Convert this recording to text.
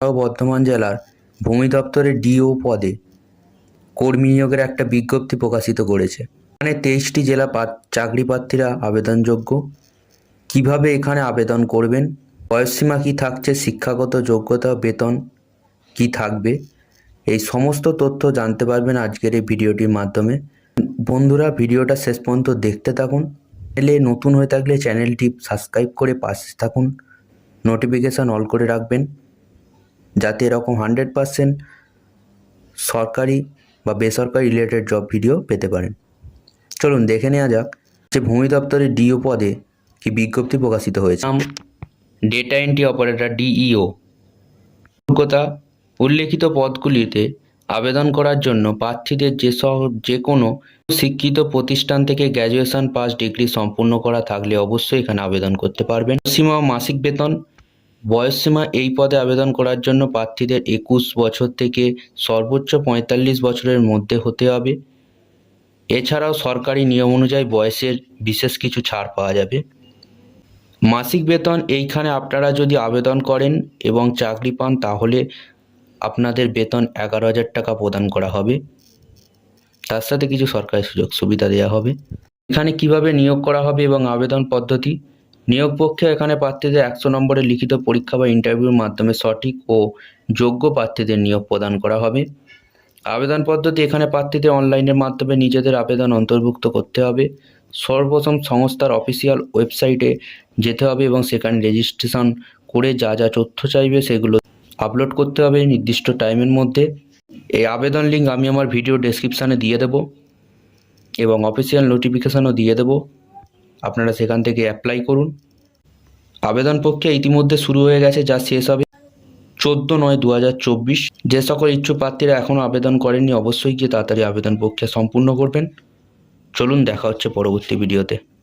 বর্ধমান জেলার ভূমি দপ্তরের ডিও পদে কর্মী নিয়োগের একটা বিজ্ঞপ্তি প্রকাশিত করেছে। এখানে 23টি জেলা চাকরি প্রার্থীরা আবেদনযোগ্য। কিভাবে এখানে আবেদন করবেন, বয়সসীমা কী থাকছে, শিক্ষাগত যোগ্যতা, বেতন কি থাকবে, এই সমস্ত তথ্য জানতে পারবেন আজকের এই ভিডিওটির মাধ্যমে। বন্ধুরা, ভিডিওটা শেষ পর্যন্ত দেখতে থাকুন। চ্যানেলে নতুন হয়ে থাকলে চ্যানেলটি সাবস্ক্রাইব করে পাশে থাকুন, নোটিফিকেশান অল করে রাখবেন, যাতে এরকম 100% সরকারি বা বেসরকারি রিলেটেড জব ভিডিও পেতে পারেন। চলুন দেখে নেওয়া যাক যে ভূমি দপ্তরের ডিও পদে কি বিজ্ঞপ্তি প্রকাশিত হয়েছে। Data entry operator DEO. যোগ্যতা: উল্লেখিত পদগুলিতে আবেদন করার জন্য প্রার্থীদের যে কোনো শিক্ষিত প্রতিষ্ঠান থেকে গ্র্যাজুয়েশন পাস ডিগ্রি সম্পূর্ণ করা থাকলে অবশ্যই এখানে আবেদন করতে পারবেন। সীমা ও মাসিক বেতন: বয়সসীমা এই পদে আবেদন করার জন্য প্রার্থীদের 21 বছর থেকে সর্বোচ্চ 45 বছরের মধ্যে হতে হবে। এছাড়াও সরকারি নিয়ম অনুযায়ী বয়সের বিশেষ কিছু ছাড় পাওয়া যাবে। মাসিক বেতন: এইখানে আপনারা যদি আবেদন করেন এবং চাকরি পান তাহলে আপনাদের বেতন 11,000 টাকা প্রদান করা হবে, তার সাথে কিছু সরকারি সুযোগ সুবিধা দেওয়া হবে। এখানে কিভাবে নিয়োগ করা হবে এবং আবেদন পদ্ধতি: নিয়োগ প্রক্রিয়া: এখানে প্রার্থীদের 100 নম্বরের লিখিত পরীক্ষা বা ইন্টারভিউর মাধ্যমে সঠিক ও যোগ্য প্রার্থীদের নিয়োগ প্রদান করা হবে। আবেদন পদ্ধতি: এখানে প্রার্থীদের অনলাইনের মাধ্যমে নিজেদের আবেদন অন্তর্ভুক্ত করতে হবে। সর্বপ্রথম সংস্থার অফিসিয়াল ওয়েবসাইটে যেতে হবে এবং সেখানে রেজিস্ট্রেশন করে যা যা তথ্য চাইবে সেগুলো আপলোড করতে হবে নির্দিষ্ট টাইমের মধ্যে। এই আবেদন লিঙ্ক আমি আমার ভিডিও ডেসক্রিপশানে দিয়ে দেব এবং অফিসিয়াল নোটিফিকেশানও দিয়ে দেব, আপনারা সেখান থেকে অ্যাপ্লাই করুন। আবেদন প্রক্রিয়া ইতিমধ্যে শুরু হয়ে গেছে, যা শেষ হবে 14/9/2024। যে সকল ইচ্ছুক প্রার্থীরা এখনও আবেদন করেননি অবশ্যই গিয়ে তাড়াতাড়ি আবেদন প্রক্রিয়া সম্পূর্ণ করবেন। চলুন দেখা হচ্ছে পরবর্তী ভিডিওতে।